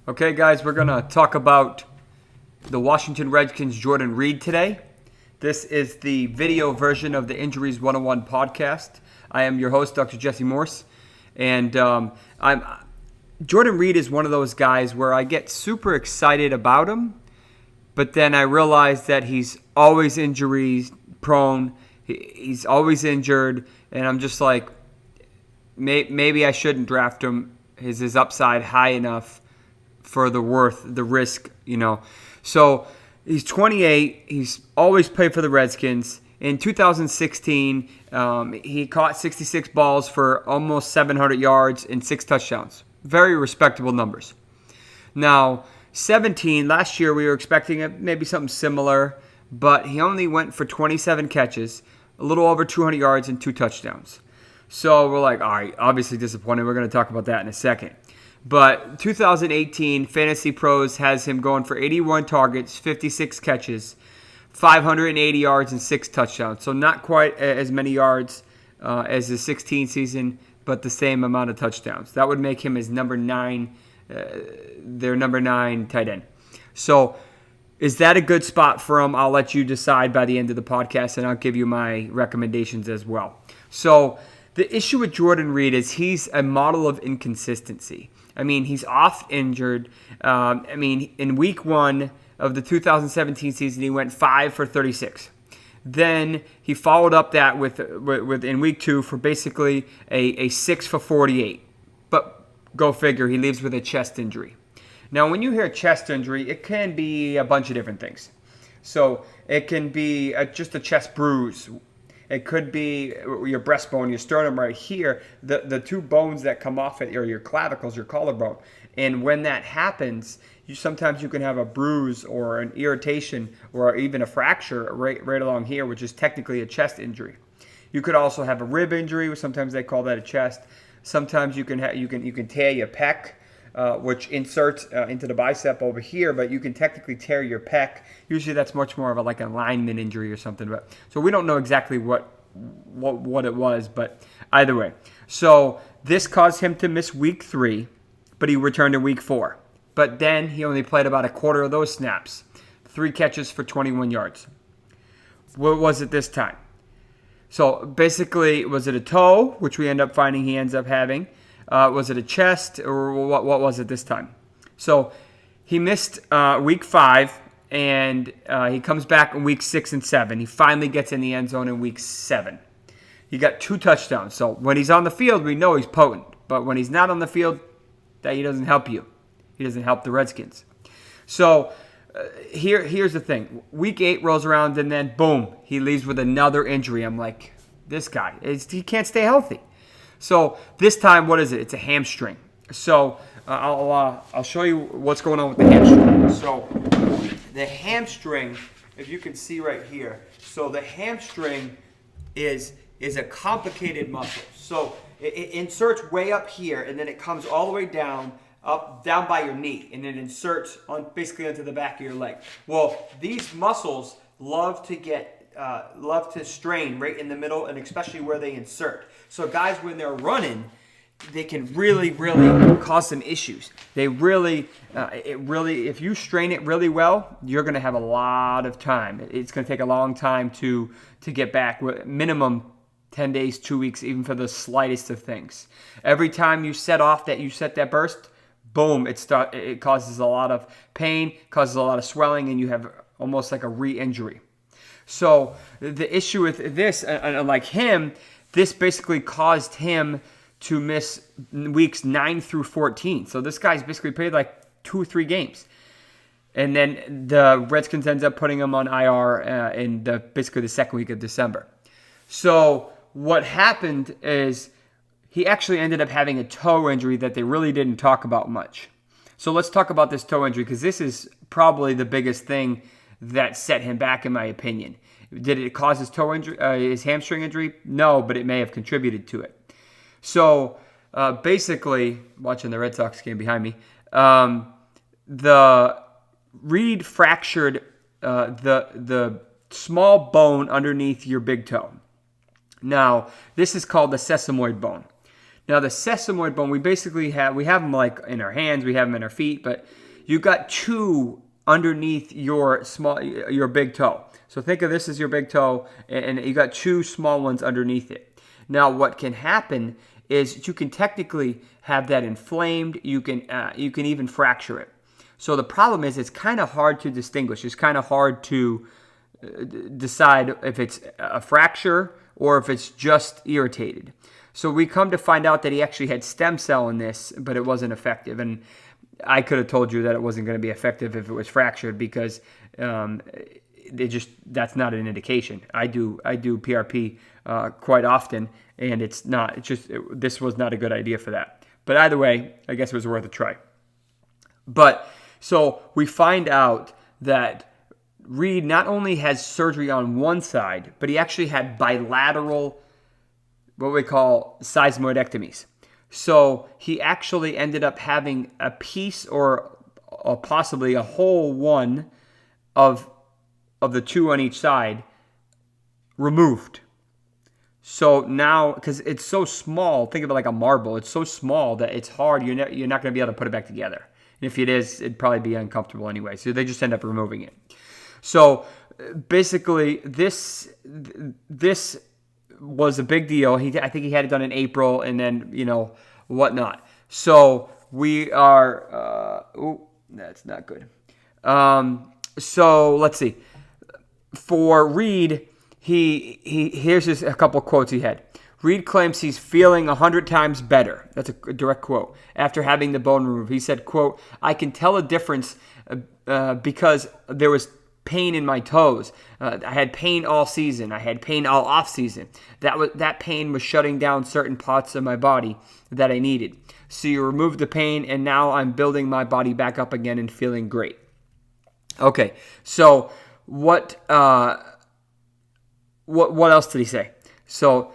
Okay, guys, we're going to talk about the Washington Redskins' Jordan Reed today. This is the video version of the Injuries 101 podcast. I am your host, Dr. Jesse Morse, and Jordan Reed is one of those guys where I get super excited about him, but then I realize that he's always injury prone. He's always injured, and I'm just like, maybe I shouldn't draft him. Is his upside high enough for the risk, So he's 28. He's always played for the Redskins. In 2016, he caught 66 balls for almost 700 yards and 6 touchdowns. Very respectable numbers. Now, 17, last year we were expecting maybe something similar, but he only went for 27 catches, a little over 200 yards and 2 touchdowns. So we're like, all right, obviously disappointed. We're going to talk about that in a second. But 2018, Fantasy Pros has him going for 81 targets, 56 catches, 580 yards, and 6 touchdowns. So not quite as many yards as the 16 season, but the same amount of touchdowns. That would make him his number 9 tight end. So is that a good spot for him? I'll let you decide by the end of the podcast, and I'll give you my recommendations as well. So the issue with Jordan Reed is he's a model of inconsistency. I mean, he's oft injured. In week 1 of the 2017 season, he went 5 for 36. Then he followed up that with in week 2 for basically a 6 for 48. But go figure, he leaves with a chest injury. Now, when you hear chest injury, it can be a bunch of different things. So it can be just a chest bruise. It could be your breastbone, your sternum right here. The 2 bones that come off it are your clavicles, your collarbone. And when that happens, sometimes you can have a bruise or an irritation or even a fracture right along here, which is technically a chest injury. You could also have a rib injury, sometimes they call that a chest. Sometimes you can tear your pec, which inserts into the bicep over here, but you can technically tear your pec. Usually that's much more of like an alignment injury or something. But so we don't know exactly what it was, but either way. So this caused him to miss week 3, but he returned in week 4. But then he only played about a quarter of those snaps. 3 catches for 21 yards. What was it this time? So basically, was it a toe, which we end up finding he ends up having? Was it a chest, or what was it this time? So he missed week 5, and he comes back in week 6 and 7. He finally gets in the end zone in week 7. He got 2 touchdowns. So when he's on the field, we know he's potent. But when he's not on the field, he doesn't help you. He doesn't help the Redskins. So here's the thing. Week 8 rolls around, and then boom, he leaves with another injury. I'm like, this guy, he can't stay healthy. So this time, what is it? It's a hamstring. So I'll show you what's going on with the hamstring. So the hamstring, if you can see right here, so the hamstring is a complicated muscle. So it inserts way up here, and then it comes all the way down by your knee, and it inserts basically onto the back of your leg. Well, these muscles love to strain right in the middle, and especially where they insert. So guys, when they're running, they can really cause some issues. If you strain it really well, you're going to have a lot of time. It's going to take a long time to get back. Minimum 10 days, 2 weeks, even for the slightest of things. Every time you set that burst, boom, it causes a lot of pain, causes a lot of swelling, and you have almost like a re-injury. So the issue with this, unlike him, this basically caused him to miss weeks 9 through 14. So this guy's basically played like 2 or 3 games. And then the Redskins ends up putting him on IR in basically the second week of December. So what happened is he actually ended up having a toe injury that they really didn't talk about much. So let's talk about this toe injury, because this is probably the biggest thing that set him back, in my opinion. Did it cause his toe injury, his hamstring injury? No, but it may have contributed to it. So basically, watching the Red Sox game behind me, the Reed fractured the small bone underneath your big toe. Now, this is called the sesamoid bone. Now the sesamoid bone, we have them like in our hands, we have them in our feet, but you got two underneath your big toe. So think of this as your big toe, and you got two small ones underneath it. Now what can happen is you can technically have that inflamed. You can even fracture it. So the problem is it's kind of hard to distinguish. It's kind of hard to decide if it's a fracture or if it's just irritated. So we come to find out that he actually had stem cell in this, but it wasn't effective. And I could have told you that it wasn't going to be effective if it was fractured, because that's not an indication. I do PRP quite often, and it's not. This was not a good idea for that. But either way, I guess it was worth a try. But so we find out that Reed not only has surgery on one side, but he actually had bilateral, what we call sesamoidectomies. So he actually ended up having a piece or possibly a whole one of the two on each side removed. So now, because it's so small, think of it like a marble. It's so small that it's hard. You're not going to be able to put it back together. And if it is, it'd probably be uncomfortable anyway. So they just end up removing it. So basically, this was a big deal. I think he had it done in April, and then whatnot. So we are. That's not good. So let's see. For Reed, here's a couple quotes he had. Reed claims he's feeling 100 times better. That's a direct quote. After having the bone removed, he said, quote, "I can tell a difference because there was pain in my toes. I had pain all season. I had pain all off season. That pain was shutting down certain parts of my body that I needed. So you removed the pain, and now I'm building my body back up again and feeling great." Okay, so what else did he say? So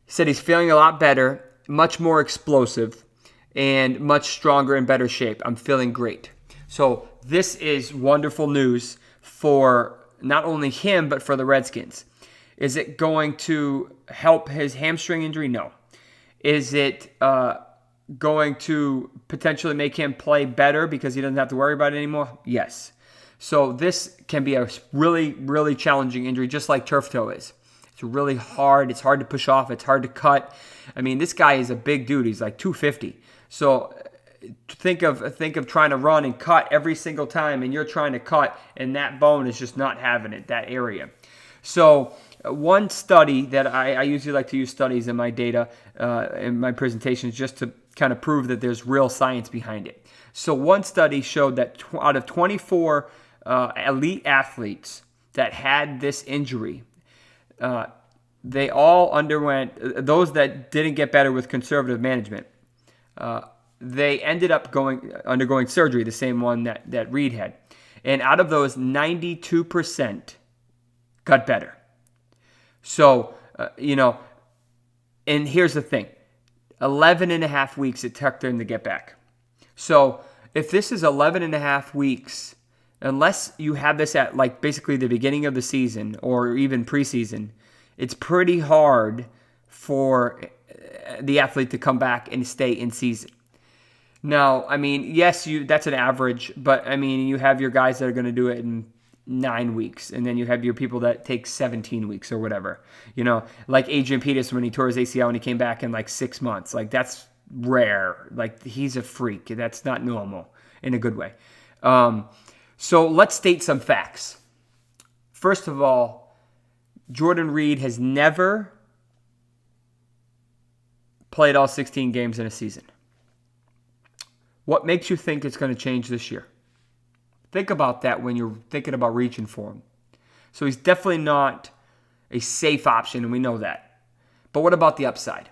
he said he's feeling a lot better, much more explosive, and much stronger and better shape. I'm feeling great. So this is wonderful news for not only him, but for the Redskins. Is it going to help his hamstring injury? No. Is it going to potentially make him play better because he doesn't have to worry about it anymore? Yes. So this can be a really, really challenging injury, just like turf toe is. It's really hard. It's hard to push off. It's hard to cut. I mean, this guy is a big dude. He's like 250. So think of trying to run and cut every single time, and you're trying to cut, and that bone is just not having it, that area. So one study that I usually like to use studies in my data, in my presentations, just to kind of prove that there's real science behind it. So one study showed that out of 24 elite athletes that had this injury, they all underwent, those that didn't get better with conservative management, they ended up undergoing surgery, the same one that Reed had. And out of those, 92% got better. So, and here's the thing. 11 and a half weeks it took them to get back. So if this is 11 and a half weeks, unless you have this at like basically the beginning of the season or even preseason, it's pretty hard for the athlete to come back and stay in season. Now, I mean, yes, that's an average, but I mean, you have your guys that are going to do it in 9 weeks, and then you have your people that take 17 weeks or whatever. Like Adrian Peterson when he tore his ACL and he came back in like 6 months. Like, that's rare. Like, he's a freak. That's not normal in a good way. So let's state some facts. First of all, Jordan Reed has never played all 16 games in a season. What makes you think it's going to change this year? Think about that when you're thinking about reaching for him. So he's definitely not a safe option, and we know that. But what about the upside?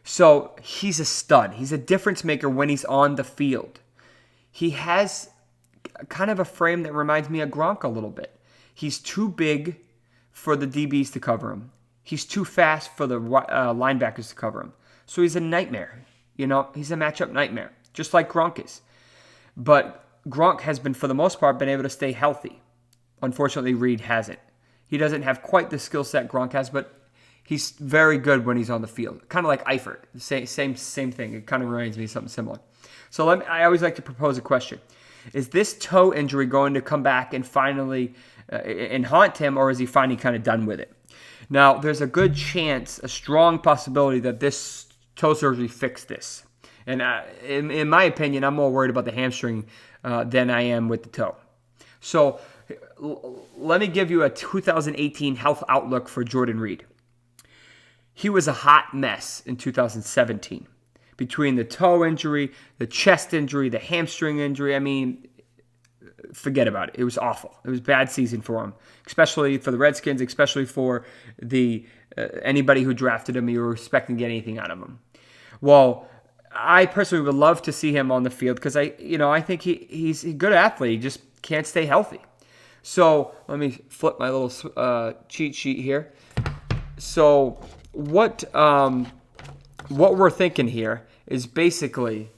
So he's a stud. He's a difference maker when he's on the field. He has kind of a frame that reminds me of Gronk a little bit. He's too big for the DBs to cover him. He's too fast for the linebackers to cover him. So he's a nightmare. He's a matchup nightmare, just like Gronk is. But Gronk has been, for the most part, been able to stay healthy. Unfortunately, Reed hasn't. He doesn't have quite the skill set Gronk has, but He's very good when he's on the field, kind of like Eifert. Same thing. It kind of reminds me of something similar. So I always like to propose a question: is this toe injury going to come back and finally and haunt him, or is he finally kind of done with it? Now, there's a good chance, a strong possibility that this toe surgery fixed this. And in my opinion, I'm more worried about the hamstring than I am with the toe. So let me give you a 2018 health outlook for Jordan Reed. He was a hot mess in 2017. Between the toe injury, the chest injury, the hamstring injury, I mean, forget about it. It was awful. It was a bad season for him, especially for the Redskins, especially for the anybody who drafted him. You were expecting to get anything out of him. Well, I personally would love to see him on the field because I think he's a good athlete. He just can't stay healthy. So let me flip my little cheat sheet here. So what we're thinking here is basically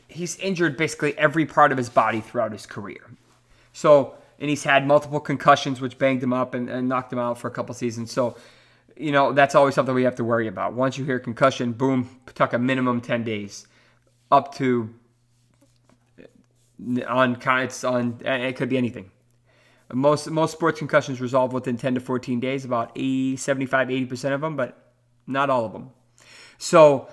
he's injured basically every part of his body throughout his career. So, and he's had multiple concussions, which banged him up and knocked him out for a couple seasons. So, that's always something we have to worry about. Once you hear concussion, boom, talk a minimum 10 days, up to it could be anything. Most sports concussions resolve within 10 to 14 days, about 75-80% of them, but not all of them. So,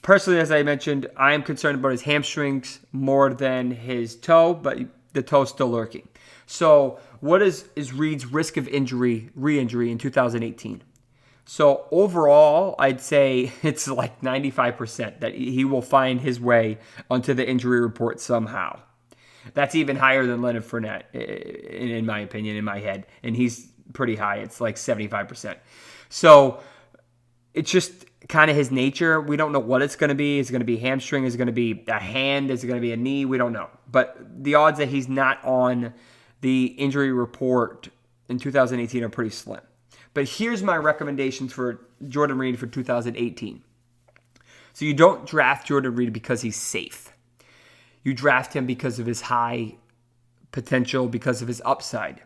personally, as I mentioned, I am concerned about his hamstrings more than his toe, but the toe's still lurking. So, what is Reed's risk of re-injury in 2018? So, overall, I'd say it's like 95% that he will find his way onto the injury report somehow. That's even higher than Leonard Fournette, in my opinion, in my head. And he's pretty high. It's like 75%. So, it's just kind of his nature. We don't know what it's going to be. Is it going to be hamstring? Is it going to be a hand? Is it going to be a knee? We don't know. But the odds that he's not on the injury report in 2018 are pretty slim. But here's my recommendations for Jordan Reed for 2018. So you don't draft Jordan Reed because he's safe. You draft him because of his high potential, because of his upside.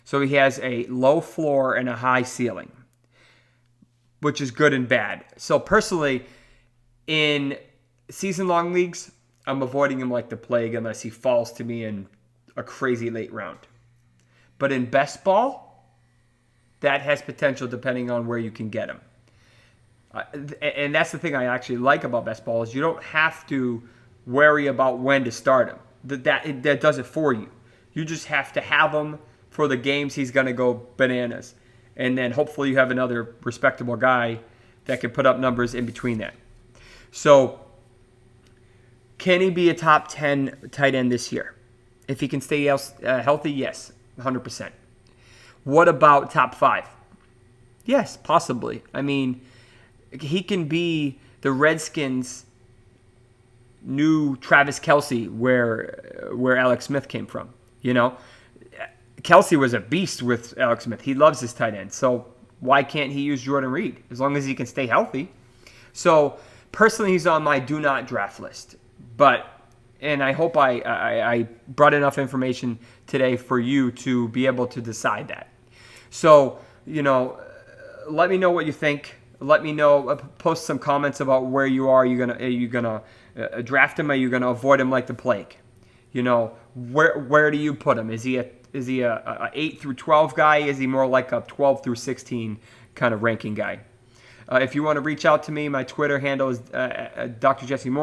So he has a low floor and a high ceiling, which is good and bad. So personally, in season-long leagues, I'm avoiding him like the plague unless he falls to me in a crazy late round. But in best ball, that has potential depending on where you can get him. And that's the thing I actually like about best ball is you don't have to worry about when to start him. That does it for you. You just have to have him for the games he's going to go bananas. And then hopefully you have another respectable guy that can put up numbers in between that. So, can he be a top 10 tight end this year? If he can stay healthy, yes, 100%. What about top 5? Yes, possibly. I mean, he can be the Redskins' new Travis Kelce where Alex Smith came from, Kelce was a beast with Alex Smith. He loves his tight end. So why can't he use Jordan Reed as long as he can stay healthy? So personally, he's on my do not draft list. And I hope I brought enough information today for you to be able to decide that. So, let me know what you think. Let me know. Post some comments about where you are. Are you gonna draft him? Are you gonna avoid him like the plague? Where do you put him? Is he a 8 through 12 guy? Is he more like a 12 through 16 kind of ranking guy? If you want to reach out to me, my Twitter handle is Dr. Jesse Morse.